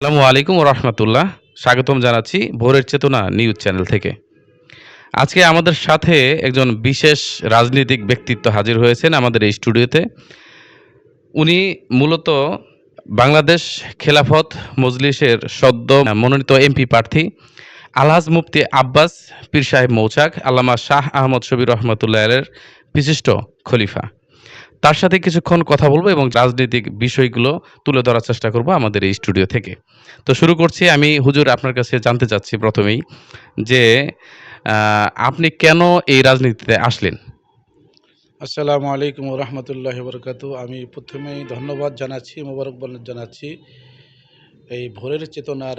আসসালামু আলাইকুম রহমতুল্লাহ। স্বাগতম জানাচ্ছি ভোরের চেতনা নিউজ চ্যানেল থেকে। আজকে আমাদের সাথে একজন বিশেষ রাজনৈতিক ব্যক্তিত্ব হাজির হয়েছেন আমাদের এই স্টুডিওতে। উনি মূলত বাংলাদেশ খেলাফত মজলিসের সদ্য মনোনীত এমপি প্রার্থী আলহাজ মুফতি আব্বাস পীর সাহেব মৌচাক আল্লামা শাহ আহমদ শবীর রহমতুল্লাহ এর বিশিষ্ট খলিফা। তার সাথে কিছুক্ষণ কথা বলবো এবং রাজনৈতিক বিষয়গুলো তুলে ধরার চেষ্টা করব আমাদের এই স্টুডিও থেকে। তো শুরু করছি। আমি হুজুর আপনার কাছে জানতে চাচ্ছি প্রথমেই যে আপনি কেন এই রাজনীতিতে আসলেন? আসসালামু আলাইকুম রহমতুল্লাহ বরকাতু। আমি প্রথমেই ধন্যবাদ জানাচ্ছি, মোবারকবাদ জানাচ্ছি এই ভোরের চেতনার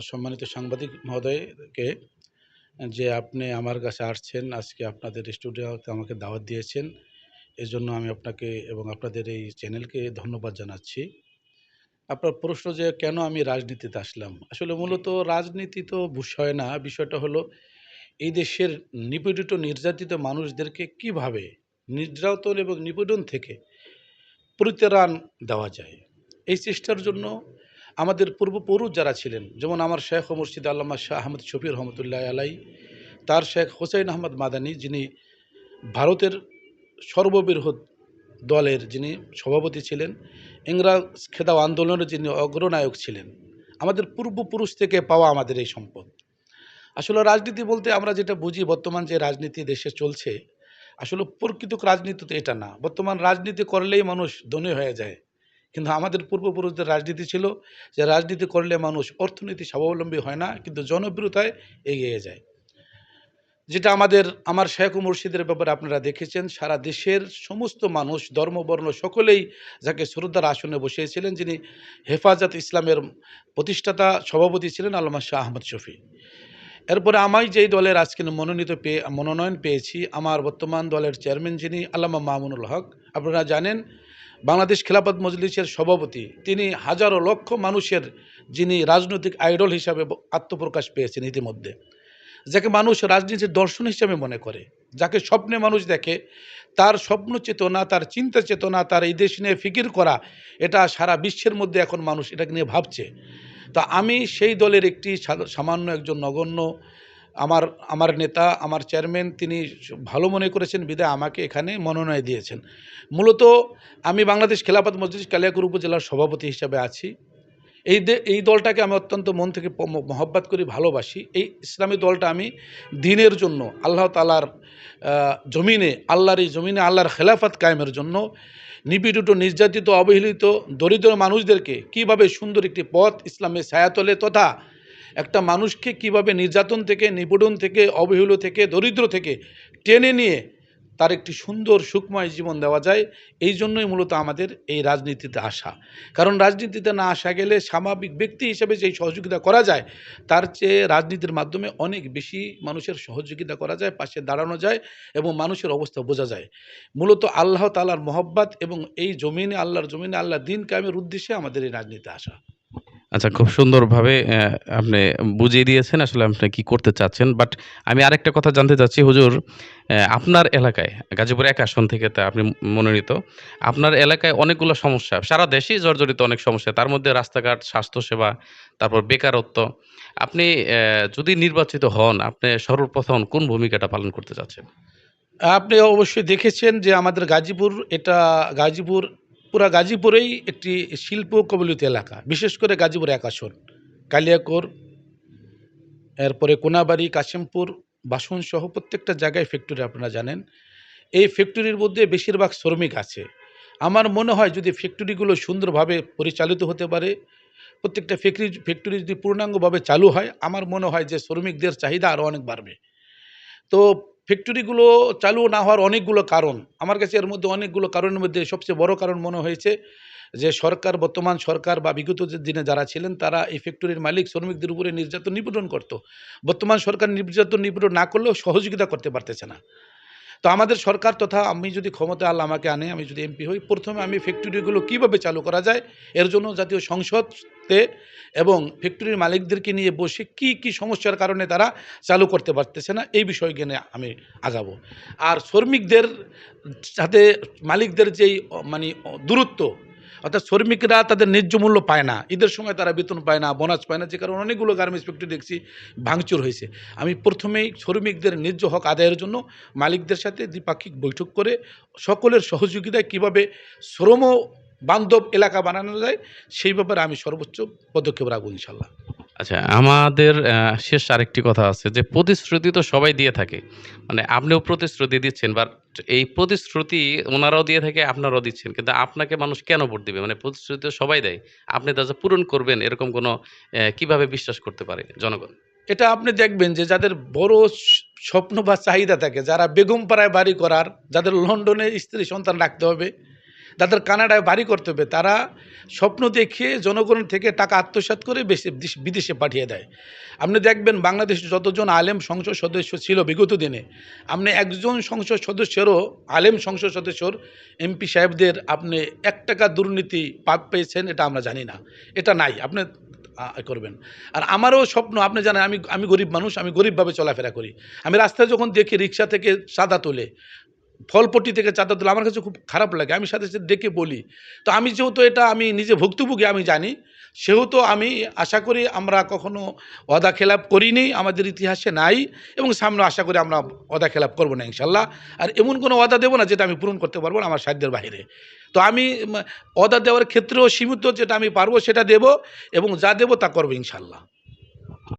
সম্মানিত সাংবাদিক মহোদয়কে, যে আপনি আমার কাছে আসছেন, আজকে আপনাদের স্টুডিওতে আমাকে দাওয়াত দিয়েছেন। এজন্য আমি আপনাকে এবং আপনাদের এই চ্যানেলকে ধন্যবাদ জানাচ্ছি। আপনার প্রশ্ন যে কেন আমি রাজনীতিতে আসলাম, আসলে মূলত রাজনীতি তো বিষয় না, বিষয়টা হলো এই দেশের নিপীড়িত নির্যাতিত মানুষদেরকে কিভাবে নির্যাতন এবং নিপীড়ন থেকে পরিত্রাণ দেওয়া যায়, এই চেষ্টার জন্য আমাদের পূর্বপুরুষ যারা ছিলেন, যেমন আমার শেখ ও মুর্শিদ আল্লামা শাহ আহমদ শফি রহমতুল্লাহ আলাই, তার শেখ হোসেন আহমদ মাদানী, যিনি ভারতের সর্ববৃহৎ দলের যিনি সভাপতি ছিলেন, ইংরাজ খেদাও আন্দোলনের যিনি অগ্রনায়ক ছিলেন, আমাদের পূর্বপুরুষ থেকে পাওয়া আমাদের এই সম্পদ। আসলে রাজনীতি বলতে আমরা যেটা বুঝি, বর্তমান যে রাজনীতি দেশে চলছে, আসলে প্রকৃত রাজনীতি তো এটা না। বর্তমান রাজনীতি করলেই মানুষ ধনী হয়ে যায়, কিন্তু আমাদের পূর্বপুরুষদের রাজনীতি ছিল যে রাজনীতি করলে মানুষ অর্থনীতি স্বাবলম্বী হয় না, কিন্তু জনপ্রিয়তায় এগিয়ে যায়। যেটা আমার শেখ ও মুর্শিদের ব্যাপারে আপনারা দেখেছেন, সারা দেশের সমস্ত মানুষ ধর্মবর্ণ সকলেই যাকে শ্রদ্ধার আসনে বসিয়েছিলেন, যিনি হেফাজত ইসলামের প্রতিষ্ঠাতা সভাপতি ছিলেন আল্লামা শাহ আহমদ শফি। এরপরে আমি যেই দলের আজকে মনোনয়ন পেয়েছি, আমার বর্তমান দলের চেয়ারম্যান যিনি আল্লামা মামুনুল হক, আপনারা জানেন বাংলাদেশ খেলাফত মজলিসের সভাপতি, তিনি হাজারো লক্ষ মানুষের যিনি রাজনৈতিক আইডল হিসাবে আত্মপ্রকাশ পেয়েছেন ইতিমধ্যে, যাকে মানুষ রাজনীতির দর্শন হিসাবে মনে করে, যাকে স্বপ্নে মানুষ দেখে, তার স্বপ্ন চেতনা, তার চিন্তা চেতনা, তার এই দেশ নিয়ে ফিকির করা, এটা সারা বিশ্বের মধ্যে এখন মানুষ এটাকে নিয়ে ভাবছে। তা আমি সেই দলের একটি সামান্য একজন নগণ্য, আমার আমার নেতা, আমার চেয়ারম্যান, তিনি ভালো মনে করেছেন বিধায় আমাকে এখানে মনোনয়ন দিয়েছেন। মূলত আমি বাংলাদেশ খেলাফত মজলিস কালিয়াকৈর উপজেলার সভাপতি হিসাবে আছি। এই দলটাকে আমি অত্যন্ত মন থেকে মহব্বত করি, ভালোবাসি। এই ইসলামী দলটা আমি দ্বীনের জন্য, আল্লাহ তাআলার জমিনে, আল্লাহর এই জমিনে আল্লাহর খেলাফত কায়েমের জন্য নিপীড়িত, নির্যাতিত, অবহেলিত দরিদ্র মানুষদেরকে কিভাবে সুন্দর একটি পথ ইসলামের ছায়াতলে, তথা একটা মানুষকে কিভাবে নির্যাতন থেকে, নিপীড়ন থেকে, অবহেলিত থেকে, দরিদ্র থেকে টেনে নিয়ে তার একটি সুন্দর সুখময় জীবন দেওয়া যায়, এই জন্যই মূলত আমাদের এই রাজনীতিতে আসা। কারণ রাজনীতিতে না আসা গেলে স্বাভাবিক ব্যক্তি হিসেবে যেই সহযোগিতা করা যায়, তার চেয়ে রাজনীতির মাধ্যমে অনেক বেশি মানুষের সহযোগিতা করা যায়, পাশে দাঁড়ানো যায় এবং মানুষের অবস্থা বোঝা যায়। মূলত আল্লাহ তাআলার মহব্বত এবং এই জমিনে, আল্লাহর জমিনে আল্লাহর দ্বীন কায়েমের উদ্দেশ্যে আমাদের এই রাজনীতিতে আসা। আচ্ছা, খুব সুন্দরভাবে আপনি বুঝিয়ে দিয়েছেন আসলে আপনি কি করতে চাচ্ছেন। বাট আমি আরেকটা কথা জানতে চাচ্ছি হুজুর, আপনার এলাকায় গাজীপুর ১ আসন থেকে তা আপনি মনোনীত। আপনার এলাকায় অনেকগুলো সমস্যা, সারা দেশেই জর্জরিত অনেক সমস্যা। তার মধ্যে রাস্তাঘাট, স্বাস্থ্যসেবা, তারপর বেকারত্ব। আপনি যদি নির্বাচিত হন, আপনি সর্বপ্রথম কোন ভূমিকাটা পালন করতে চাচ্ছেন? আপনি অবশ্যই দেখেছেন যে আমাদের গাজীপুর, এটা গাজীপুর, পুরা গাজীপুরেই একটি শিল্প কবলিত এলাকা, বিশেষ করে গাজীপুর ১ আসন, কালিয়াকৈর, এরপরে কোনাবাড়ি, কাশিমপুর, বাসনসহ প্রত্যেকটা জায়গায় ফ্যাক্টরি, আপনারা জানেন। এই ফ্যাক্টরির মধ্যে বেশিরভাগ শ্রমিক আছে। আমার মনে হয় যদি ফ্যাক্টরিগুলো সুন্দরভাবে পরিচালিত হতে পারে, প্রত্যেকটা ফ্যাক্টরি যদি পূর্ণাঙ্গভাবে চালু হয়, আমার মনে হয় যে শ্রমিকদের চাহিদা আরও অনেক বাড়বে। তো ফ্যাক্টরিগুলো চালু না হওয়ার অনেকগুলো কারণ, আমার কাছে এর মধ্যে অনেকগুলো কারণের মধ্যে সবচেয়ে বড় কারণ মনে হয়েছে যে বর্তমান সরকার বা বিগত যে দিনে যারা ছিলেন, তারা এই ফ্যাক্টরির মালিক শ্রমিকদের উপরে নির্যাতন নিপীড়ন করত। বর্তমান সরকার নির্যাতন নিপীড়ন না করলেও সহযোগিতা করতে পারতেছে না। তো আমাদের সরকার, তথা আমি যদি ক্ষমতায় আল্লাহ আমাকে আনে, আমি যদি এমপি হই, প্রথমে আমি ফ্যাক্টরিগুলো কীভাবে চালু করা যায়, এর জন্য জাতীয় সংসদে এবং ফ্যাক্টরির মালিকদেরকে নিয়ে বসে কি কি সমস্যার কারণে তারা চালু করতে পারতেছে না, এই বিষয়কে নিয়ে আমি আগাবো। আর শ্রমিকদের সাথে মালিকদের যেই মানে দূরত্ব, অর্থাৎ শ্রমিকরা তাদের ন্যায্য মূল্য পায় না, ঈদের সময় তারা বেতন পায় না, বোনাস পায় না, যে কারণে অনেকগুলো গার্মেন্টস ফ্যাক্টরি দেখছি ভাঙচুর হয়েছে। আমি প্রথমেই শ্রমিকদের ন্যায্য হক আদায়ের জন্য মালিকদের সাথে দ্বিপাক্ষিক বৈঠক করে সকলের সহযোগিতায় কীভাবে শ্রম বান্ধব এলাকা বানানো যায় সেই ব্যাপারে আমি সর্বোচ্চ পদক্ষেপ রাখবো ইনশাল্লাহ। আচ্ছা, আমাদের শেষ আরেকটি কথা আছে যে প্রতিশ্রুতি তো সবাই দিয়ে থাকে। মানে আপনিও প্রতিশ্রুতি দিচ্ছেন, বাট এই প্রতিশ্রুতি ওনারাও দিয়ে থাকে, আপনারাও দিচ্ছেন। কিন্তু আপনাকে মানুষ কেন ভোট দিবে? মানে প্রতিশ্রুতি তো সবাই দেয়। আপনি তা যে পূরণ করবেন এরকম কোনো কিভাবে বিশ্বাস করতে পারে জনগণ? এটা আপনি দেখবেন যে যাদের বড় স্বপ্ন বা চাহিদা থাকে, যারা বেগমপাড়ায় বাড়ি করার, যাদের লন্ডনে স্ত্রী সন্তান রাখতে হবে, যাদের কানাডায় বাড়ি করতে হবে, তারা স্বপ্ন দেখে জনগণ থেকে টাকা আত্মসাৎ করে বিদেশে পাঠিয়ে দেয়। আপনি দেখবেন বাংলাদেশে যতজন আলেম সংসদ সদস্য ছিল বিগত দিনে, আপনি একজন সংসদ সদস্যেরও, আলেম সংসদ সদস্যর, এমপি সাহেবদের আপনি ৳1 দুর্নীতি পাপ পেয়েছেন এটা আমরা জানি না, এটা নাই। আপনি করবেন। আর আমারও স্বপ্ন, আপনি জানেন আমি গরিব মানুষ, আমি গরিবভাবে চলাফেরা করি। আমি রাস্তায় যখন দেখি রিক্সা থেকে চাঁদা তোলে, ফলপট্টি থেকে চাঁদা তোলে, আমার কাছে খুব খারাপ লাগে। আমি সাথে সাথে ডেকে বলি। তো আমি যেহেতু এটা আমি নিজে ভুক্তভোগী আমি জানি, সেহেতু আমি আশা করি আমরা কখনো ওয়াদা খেলাপ করিনি, আমাদের ইতিহাসে নাই, এবং সামনে আশা করি আমরা ওয়াদা খেলাপ করব না ইনশাল্লাহ। আর এমন কোনো ওয়াদা দেব না যেটা আমি পূরণ করতে পারবো না আমার সাধ্যের বাহিরে। তো আমি ওয়াদা দেওয়ার ক্ষেত্রেও সীমিত, যেটা আমি পারবো সেটা দেব, এবং যা দেব তা করবো ইনশাল্লাহ।